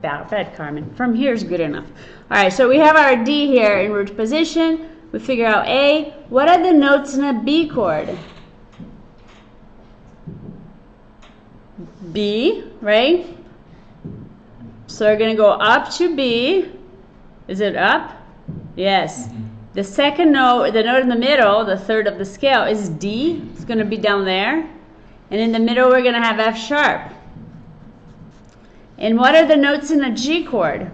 Bad, Carmen. From here is good enough. All right, so we have our D here in root position. We figure out A. What are the notes in a B chord? B, right? So we're going to go up to B. Is it up? Yes. The second note, the note in the middle, the third of the scale, is D. It's going to be down there. And in the middle, we're going to have F sharp. And what are the notes in a G chord?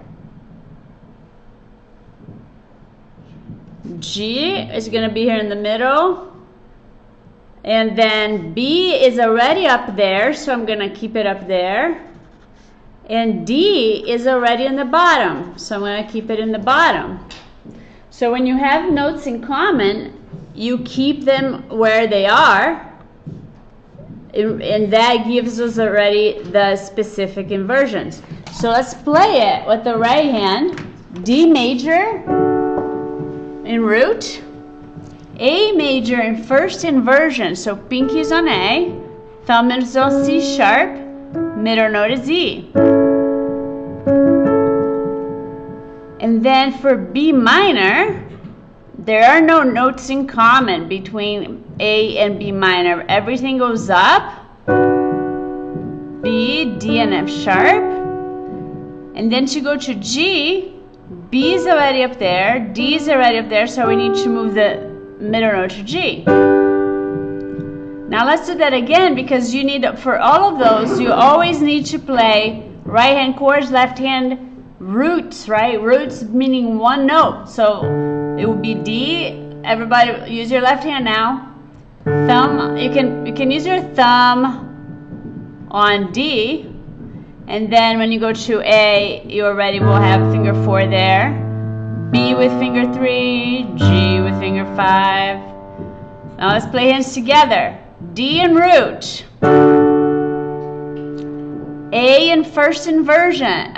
G is going to be here in the middle. And then B is already up there, so I'm going to keep it up there. And D is already in the bottom, so I'm going to keep it in the bottom. So when you have notes in common, you keep them where they are. And that gives us already the specific inversions. So let's play it with the right hand. D major in root, A major in first inversion, so pinky's on A, thumb is on C sharp, middle note is E. And then for B minor, there are no notes in common between A and B minor. Everything goes up, B, D, and F sharp. And then to go to G, B is already up there, D is already up there, so we need to move the middle note to G. Now let's do that again, because you need, for all of those, you always need to play right hand chords, left hand roots, right? Roots meaning one note. So it would be D. Everybody use your left hand now. Thumb, you can use your thumb on D, and then when you go to A, you already will have finger 4 there, B with finger 3, G with finger 5. Now let's play hands together. D in root, A in first inversion,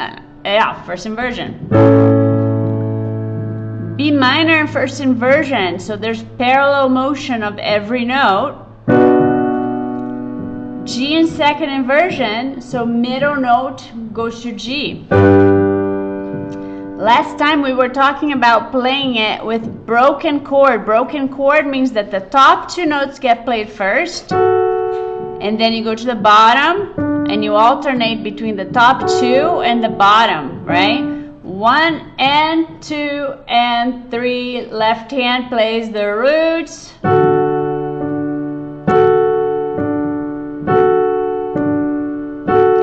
first inversion, B minor in first inversion, so there's parallel motion of every note. G in second inversion, so middle note goes to G. Last time we were talking about playing it with broken chord. Broken chord means that the top 2 notes get played first, and then you go to the bottom and you alternate between the top 2 and the bottom, right? 1 and 2 and 3, left hand plays the roots.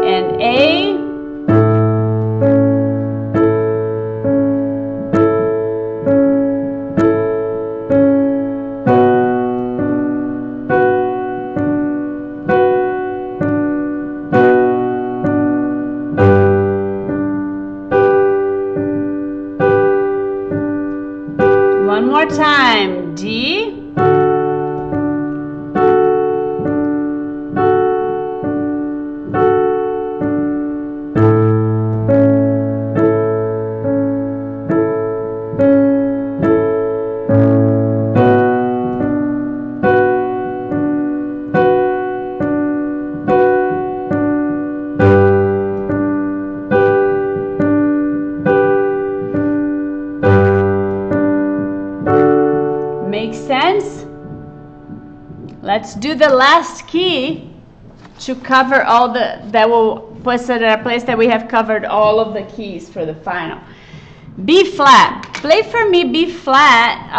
And A. One more time, D. Makes sense? Let's do the last key to cover all that will put it at a place that we have covered all of the keys for the final. B flat. Play for me B flat.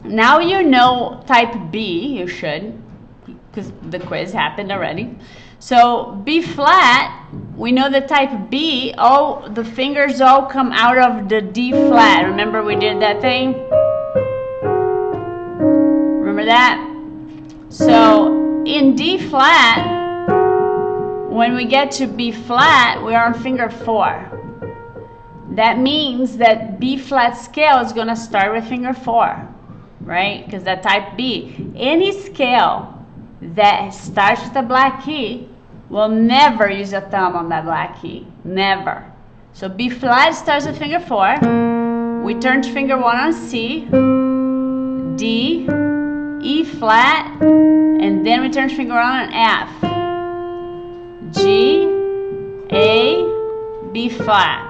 Now you know type B, you should, because the quiz happened already. So B flat, we know the type B, all the fingers all come out of the D flat. Remember we did that thing? Remember that? So in D flat, when we get to B flat, we're on finger 4. That means that B flat scale is going to start with finger 4, right? Because that type B. Any scale that starts with a black key will never use a thumb on that black key. Never. So B flat starts with finger 4. We turn to finger 1 on C, D, E flat, and then we turn finger 1 on F, G, A, B flat.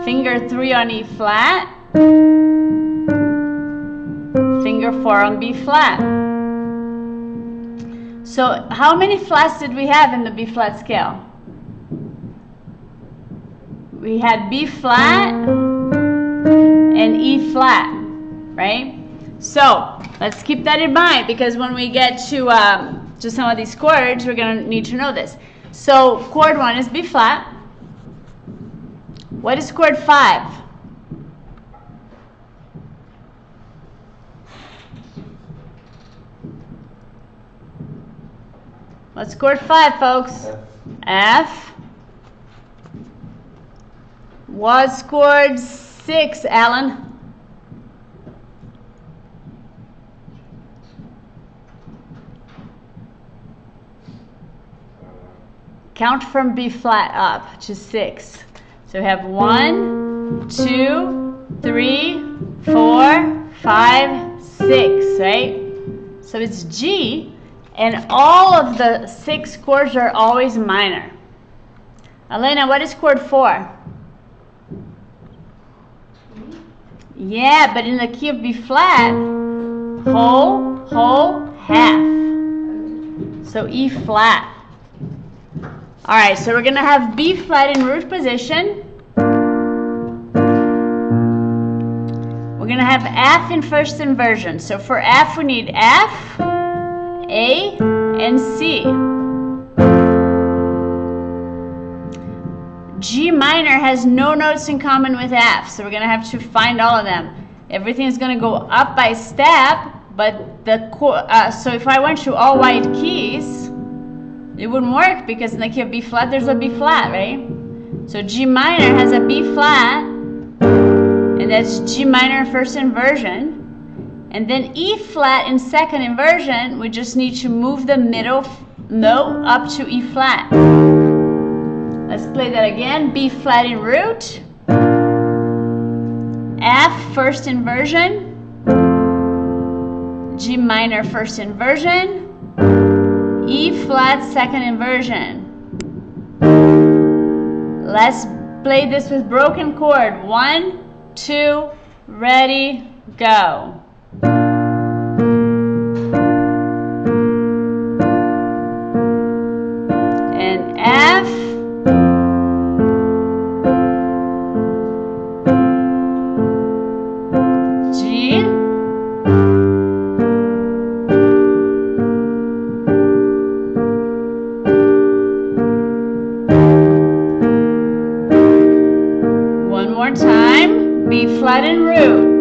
Finger 3 on E flat. Finger 4 on B flat. So how many flats did we have in the B flat scale? We had B flat and E flat, right? So let's keep that in mind, because when we get to some of these chords, we're going to need to know this. So chord 1 is B flat. What is chord 5? What's chord 5, folks? F. What's chord 6, Alan? Count from B flat up to 6. So we have 1, 2, 3, 4, 5, 6, right? So it's G, and all of the 6 chords are always minor. Elena, what is chord 4? Yeah, but in the key of B flat, whole, half. So E flat. All right, so we're going to have B flat in root position. We're going to have F in first inversion. So for F, we need F, A, and C. G minor has no notes in common with F, so we're going to have to find all of them. Everything is going to go up by step, but so if I went to all white keys, it wouldn't work, because in the key of B flat, there's a B flat, right? So G minor has a B flat, and that's G minor first inversion. And then E flat in second inversion, we just need to move the middle note up to E flat. Let's play that again. B flat in root. F first inversion. G minor first inversion. E flat second inversion. Let's play this with broken chord. 1, 2, ready, go. And F. G. Time, B flat in root.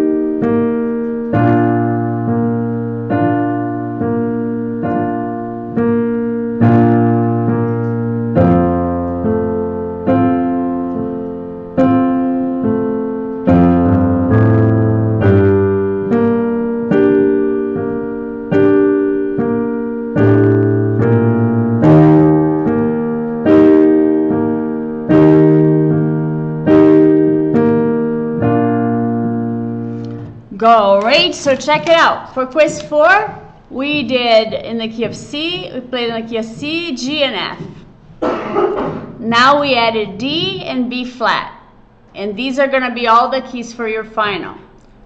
Great, so check it out. For quiz 4, we did in the key of C, we played in the key of C, G, and F. Now we added D and B flat. And these are going to be all the keys for your final.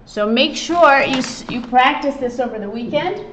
So make sure you practice this over the weekend.